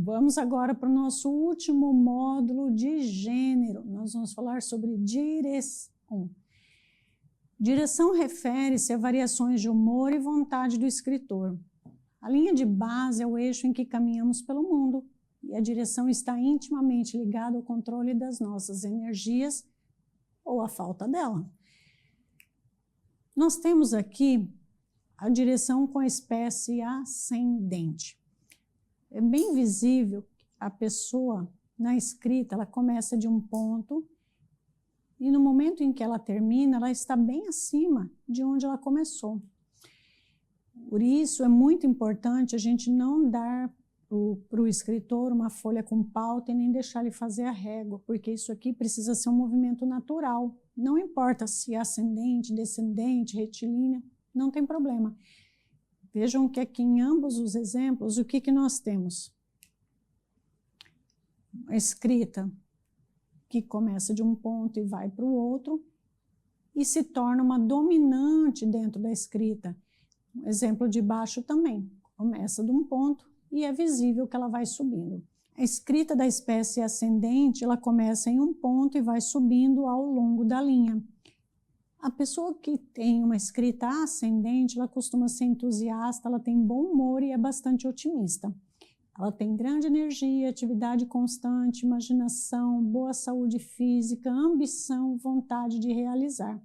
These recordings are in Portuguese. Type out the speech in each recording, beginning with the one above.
Vamos agora para o nosso último módulo de gênero. Nós vamos falar sobre direção. Direção refere-se a variações de humor e vontade do escritor. A linha de base é o eixo em que caminhamos pelo mundo, e a direção está intimamente ligada ao controle das nossas energias ou a falta dela. Nós temos aqui a direção com a espécie ascendente. É bem visível que a pessoa, na escrita, ela começa de um ponto e no momento em que ela termina, ela está bem acima de onde ela começou. Por isso, é muito importante a gente não dar para o escritor uma folha com pauta e nem deixar ele fazer a régua, porque isso aqui precisa ser um movimento natural. Não importa se é ascendente, descendente, retilínea, não tem problema. Vejam que aqui em ambos os exemplos, o que nós temos? A escrita que começa de um ponto e vai para o outro e se torna uma dominante dentro da escrita. Um exemplo de baixo também, começa de um ponto e é visível que ela vai subindo. A escrita da espécie ascendente, ela começa em um ponto e vai subindo ao longo da linha. A pessoa que tem uma escrita ascendente, ela costuma ser entusiasta, ela tem bom humor e é bastante otimista. Ela tem grande energia, atividade constante, imaginação, boa saúde física, ambição, vontade de realizar.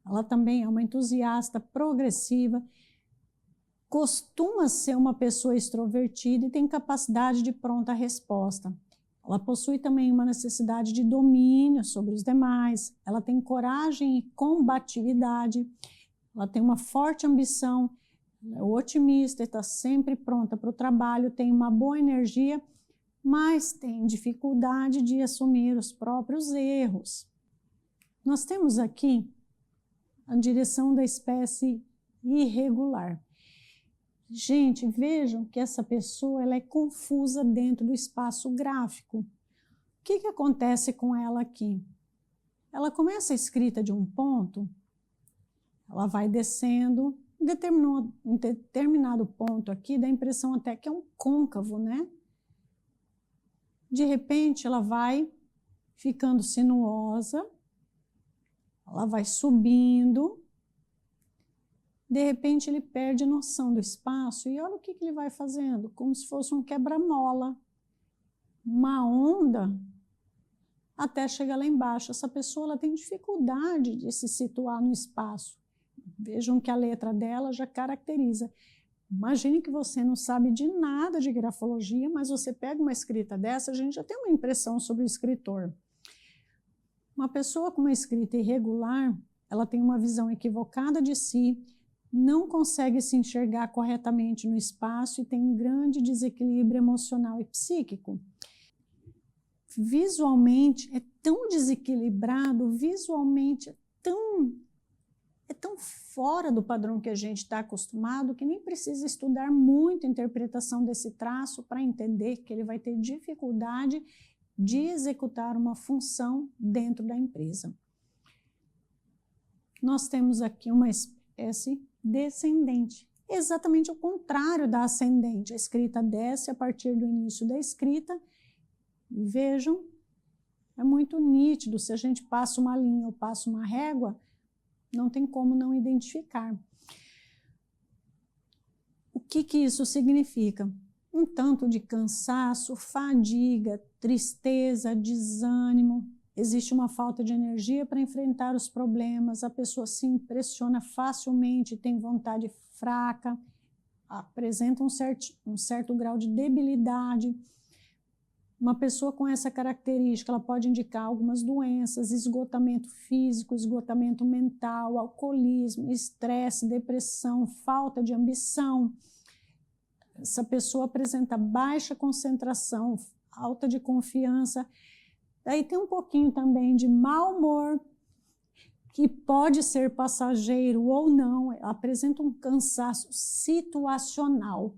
Ela também é uma entusiasta progressiva, costuma ser uma pessoa extrovertida e tem capacidade de pronta resposta. Ela possui também uma necessidade de domínio sobre os demais, ela tem coragem e combatividade, ela tem uma forte ambição, ela é otimista, está sempre pronta para o trabalho, tem uma boa energia, mas tem dificuldade de assumir os próprios erros. Nós temos aqui a direção da espécie irregular. Gente, vejam que essa pessoa ela é confusa dentro do espaço gráfico. O que acontece com ela aqui? Ela começa a escrita de um ponto, ela vai descendo, em determinado ponto aqui, dá a impressão até que é um côncavo, né? De repente, ela vai ficando sinuosa, ela vai subindo. De repente, ele perde noção do espaço e olha o que ele vai fazendo, como se fosse um quebra-mola, uma onda, até chegar lá embaixo. Essa pessoa ela tem dificuldade de se situar no espaço. Vejam que a letra dela já caracteriza. Imagine que você não sabe de nada de grafologia, mas você pega uma escrita dessa, a gente já tem uma impressão sobre o escritor. Uma pessoa com uma escrita irregular, ela tem uma visão equivocada de si, não consegue se enxergar corretamente no espaço e tem um grande desequilíbrio emocional e psíquico. Visualmente é tão desequilibrado, visualmente é tão fora do padrão que a gente está acostumado que nem precisa estudar muito a interpretação desse traço para entender que ele vai ter dificuldade de executar uma função dentro da empresa. Nós temos aqui uma espécie descendente, exatamente o contrário da ascendente. A escrita desce a partir do início da escrita. Vejam, é muito nítido, se a gente passa uma linha ou passa uma régua, não tem como não identificar. O que isso significa? Um tanto de cansaço, fadiga, tristeza, desânimo. Existe uma falta de energia para enfrentar os problemas, a pessoa se impressiona facilmente, tem vontade fraca, apresenta um certo grau de debilidade. Uma pessoa com essa característica, ela pode indicar algumas doenças, esgotamento físico, esgotamento mental, alcoolismo, estresse, depressão, falta de ambição. Essa pessoa apresenta baixa concentração, falta de confiança. Daí tem um pouquinho também de mau humor, que pode ser passageiro ou não, apresenta um cansaço situacional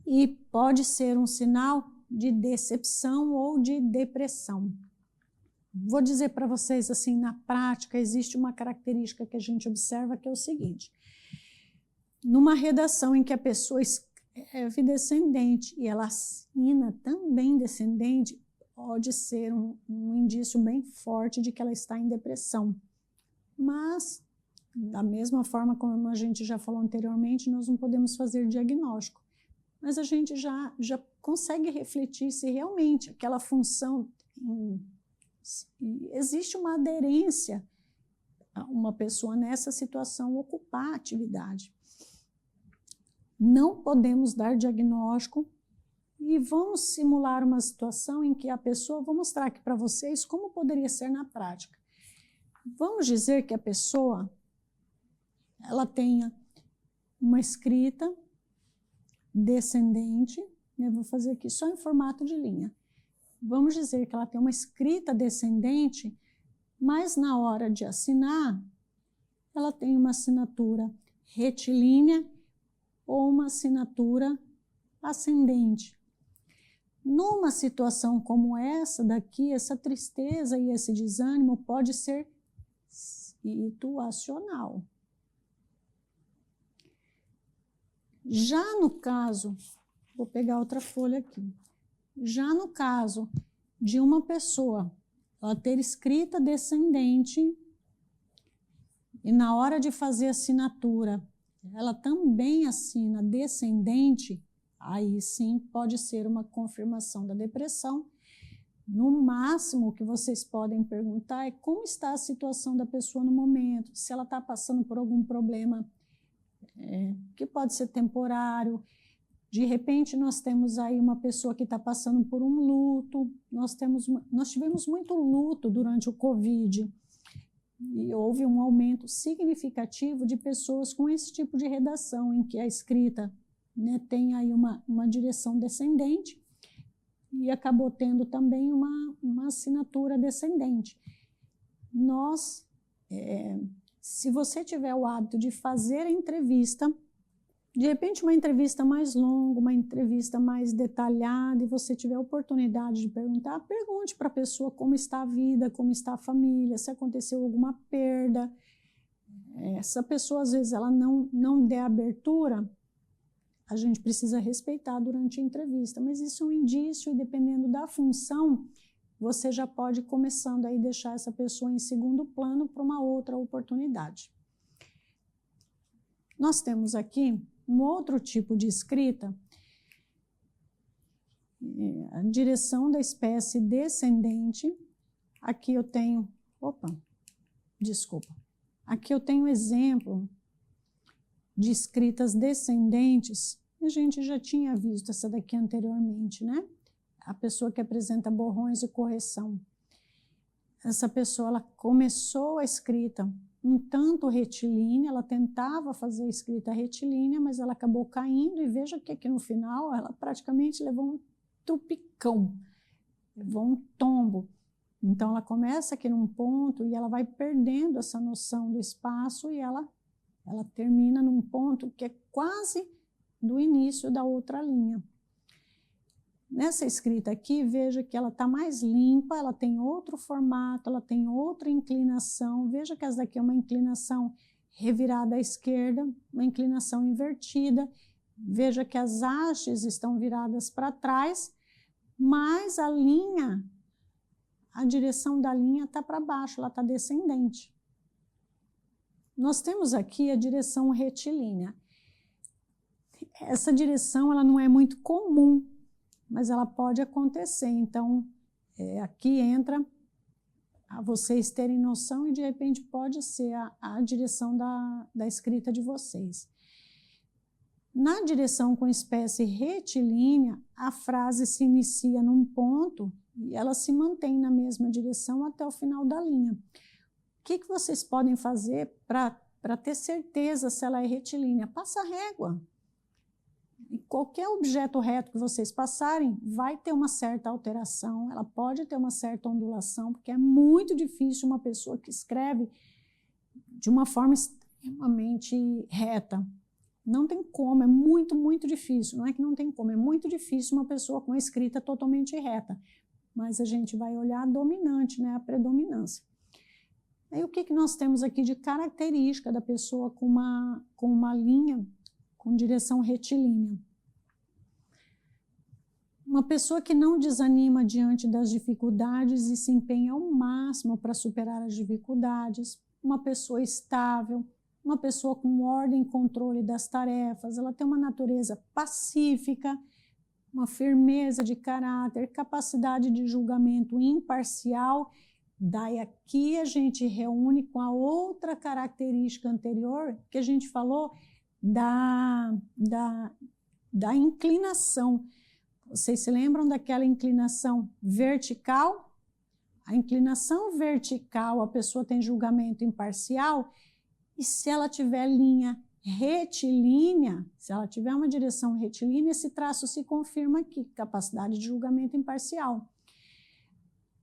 e pode ser um sinal de decepção ou de depressão. Vou dizer para vocês assim, na prática existe uma característica que a gente observa que é o seguinte: numa redação em que a pessoa F descendente, e ela assina também descendente, pode ser um indício bem forte de que ela está em depressão. Mas, da mesma forma como a gente já falou anteriormente, nós não podemos fazer diagnóstico. Mas a gente já consegue refletir se realmente aquela função, existe uma aderência a uma pessoa nessa situação ocupar a atividade. Não podemos dar diagnóstico e vamos simular uma situação em que a pessoa, vou mostrar aqui para vocês como poderia ser na prática. Vamos dizer que a pessoa, ela tenha uma escrita descendente, eu vou fazer aqui só em formato de linha. Vamos dizer que ela tem uma escrita descendente, mas na hora de assinar, ela tem uma assinatura retilínea ou uma assinatura ascendente. Numa situação como essa daqui, essa tristeza e esse desânimo pode ser situacional. Já no caso, vou pegar outra folha aqui. Já no caso de uma pessoa, ela ter escrita descendente e na hora de fazer assinatura, ela também assina descendente, aí sim pode ser uma confirmação da depressão. No máximo, o que vocês podem perguntar é como está a situação da pessoa no momento, se ela está passando por algum problema que pode ser temporário. De repente, nós temos aí uma pessoa que está passando por um luto, nós tivemos muito luto durante o Covid, e houve um aumento significativo de pessoas com esse tipo de redação, em que a escrita, né, tem aí uma direção descendente, e acabou tendo também uma assinatura descendente. Se você tiver o hábito de fazer a entrevista, de repente uma entrevista mais longa, uma entrevista mais detalhada, e você tiver a oportunidade de perguntar, pergunte para a pessoa como está a vida, como está a família, se aconteceu alguma perda. Se a pessoa, às vezes, ela não der abertura, a gente precisa respeitar durante a entrevista, mas isso é um indício, e dependendo da função, você já pode ir começando a deixar essa pessoa em segundo plano para uma outra oportunidade. Nós temos aqui um outro tipo de escrita, a direção da espécie descendente. Aqui eu tenho, aqui eu tenho exemplo de escritas descendentes. A gente já tinha visto essa daqui anteriormente, né? A pessoa que apresenta borrões e correção. Essa pessoa, ela começou a escrita um tanto retilínea, ela tentava fazer a escrita retilínea, mas ela acabou caindo, e veja que aqui no final ela praticamente levou um tupicão, levou um tombo. Então ela começa aqui num ponto e ela vai perdendo essa noção do espaço, e ela termina num ponto que é quase do início da outra linha. Nessa escrita aqui, veja que ela está mais limpa, ela tem outro formato, ela tem outra inclinação. Veja que essa daqui é uma inclinação revirada à esquerda, uma inclinação invertida. Veja que as hastes estão viradas para trás, mas a linha, a direção da linha está para baixo, ela está descendente. Nós temos aqui a direção retilínea. Essa direção, ela não é muito comum, mas ela pode acontecer. Então, aqui entra a vocês terem noção, e de repente pode ser a direção da escrita de vocês. Na direção com espécie retilínea, a frase se inicia num ponto e ela se mantém na mesma direção até o final da linha. O que vocês podem fazer para ter certeza se ela é retilínea? Passa régua. E qualquer objeto reto que vocês passarem vai ter uma certa alteração, ela pode ter uma certa ondulação, porque é muito difícil uma pessoa que escreve de uma forma extremamente reta. Não tem como, é muito, muito difícil. Não é que não tem como, é muito difícil uma pessoa com a escrita totalmente reta. Mas a gente vai olhar a dominante, né, a predominância. Aí o que nós temos aqui de característica da pessoa com uma linha com direção retilínea? Uma pessoa que não desanima diante das dificuldades e se empenha ao máximo para superar as dificuldades. Uma pessoa estável, uma pessoa com ordem e controle das tarefas. Ela tem uma natureza pacífica, uma firmeza de caráter, capacidade de julgamento imparcial. Daí aqui a gente reúne com a outra característica anterior que a gente falou da inclinação. Vocês se lembram daquela inclinação vertical? A inclinação vertical, a pessoa tem julgamento imparcial, e se ela tiver linha retilínea, se ela tiver uma direção retilínea, esse traço se confirma aqui, capacidade de julgamento imparcial.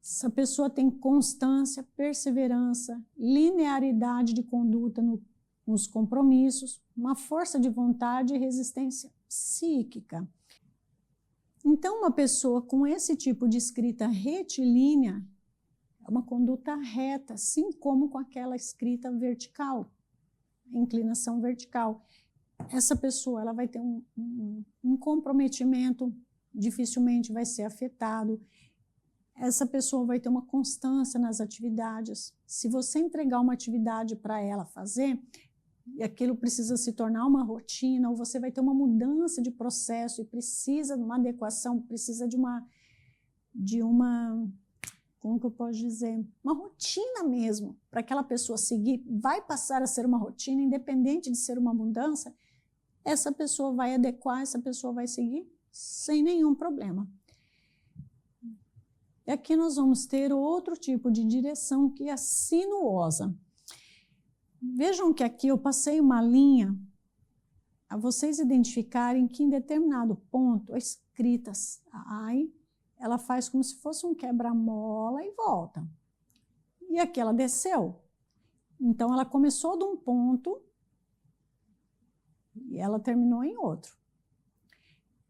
Essa pessoa tem constância, perseverança, linearidade de conduta nos compromissos, uma força de vontade e resistência psíquica. Então, uma pessoa com esse tipo de escrita retilínea é uma conduta reta, assim como com aquela escrita vertical, inclinação vertical. Essa pessoa ela vai ter um comprometimento, dificilmente vai ser afetado. Essa pessoa vai ter uma constância nas atividades. Se você entregar uma atividade para ela fazer, e aquilo precisa se tornar uma rotina, ou você vai ter uma mudança de processo e precisa de uma adequação, precisa de uma como que eu posso dizer? Uma rotina mesmo, para aquela pessoa seguir, vai passar a ser uma rotina, independente de ser uma mudança, essa pessoa vai adequar, essa pessoa vai seguir sem nenhum problema. E aqui nós vamos ter outro tipo de direção, que é a sinuosa. Vejam que aqui eu passei uma linha a vocês identificarem que em determinado ponto a escrita sai, ela faz como se fosse um quebra-mola e volta. E aqui ela desceu. Então ela começou de um ponto e ela terminou em outro.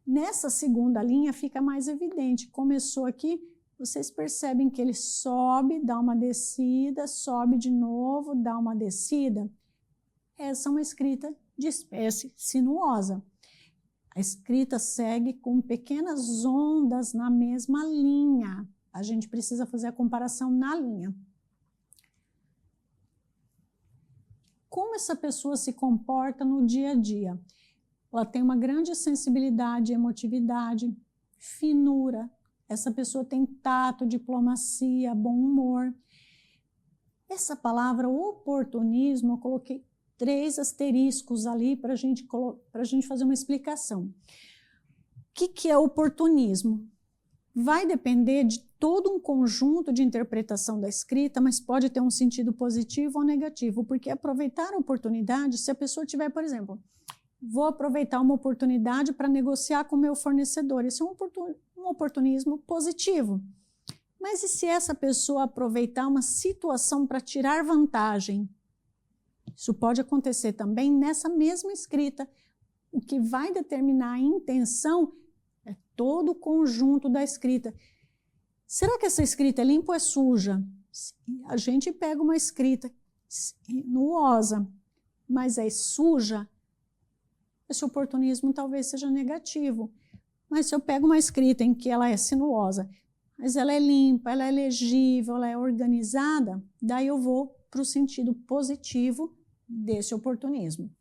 Nessa segunda linha fica mais evidente. Começou aqui, vocês percebem que ele sobe, dá uma descida, sobe de novo, dá uma descida. Essa é uma escrita de espécie sinuosa. A escrita segue com pequenas ondas na mesma linha. A gente precisa fazer a comparação na linha. Como essa pessoa se comporta no dia a dia? Ela tem uma grande sensibilidade, emotividade, finura. Essa pessoa tem tato, diplomacia, bom humor. Essa palavra oportunismo, eu coloquei 3 asteriscos ali para a gente fazer uma explicação. O que é oportunismo? Vai depender de todo um conjunto de interpretação da escrita, mas pode ter um sentido positivo ou negativo, porque aproveitar a oportunidade, se a pessoa tiver, por exemplo, vou aproveitar uma oportunidade para negociar com o meu fornecedor, esse é um oportunismo positivo. Mas e se essa pessoa aproveitar uma situação para tirar vantagem? Isso pode acontecer também nessa mesma escrita. O que vai determinar a intenção é todo o conjunto da escrita. Será que essa escrita é limpa ou é suja? A gente pega uma escrita sinuosa, mas é suja, esse oportunismo talvez seja negativo. Mas se eu pego uma escrita em que ela é sinuosa, mas ela é limpa, ela é legível, ela é organizada, daí eu vou para o sentido positivo desse oportunismo.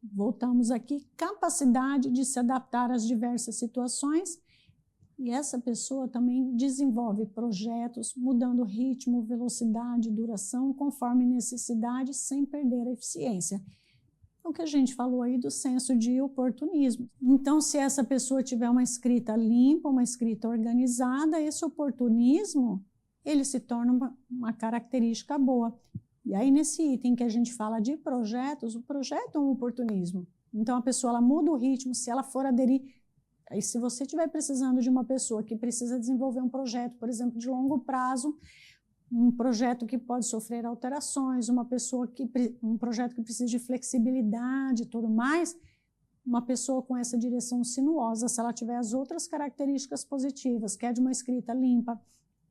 Voltamos aqui, capacidade de se adaptar às diversas situações, e essa pessoa também desenvolve projetos, mudando ritmo, velocidade, duração, conforme necessidade, sem perder a eficiência. O que a gente falou aí do senso de oportunismo. Então, se essa pessoa tiver uma escrita limpa, uma escrita organizada, esse oportunismo, ele se torna uma característica boa. E aí, nesse item que a gente fala de projetos, o projeto é um oportunismo. Então, a pessoa ela muda o ritmo, se ela for aderir. Aí, se você estiver precisando de uma pessoa que precisa desenvolver um projeto, por exemplo, de longo prazo, um projeto que pode sofrer alterações, um projeto que precisa de flexibilidade e tudo mais, uma pessoa com essa direção sinuosa, se ela tiver as outras características positivas, que é de uma escrita limpa,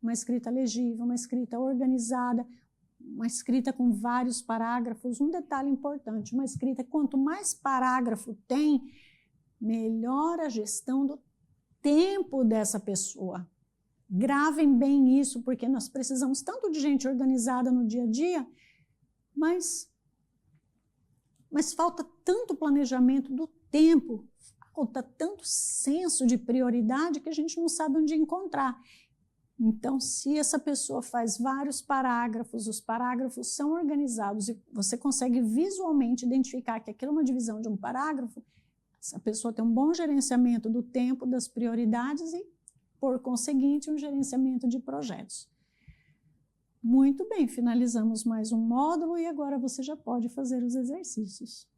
uma escrita legível, uma escrita organizada, uma escrita com vários parágrafos, um detalhe importante, uma escrita, quanto mais parágrafo tem, melhor a gestão do tempo dessa pessoa. Gravem bem isso, porque nós precisamos tanto de gente organizada no dia a dia, mas falta tanto planejamento do tempo, falta tanto senso de prioridade que a gente não sabe onde encontrar. Então, se essa pessoa faz vários parágrafos, os parágrafos são organizados e você consegue visualmente identificar que aquilo é uma divisão de um parágrafo, essa pessoa tem um bom gerenciamento do tempo, das prioridades e, por conseguinte, um gerenciamento de projetos. Muito bem, finalizamos mais um módulo e agora você já pode fazer os exercícios.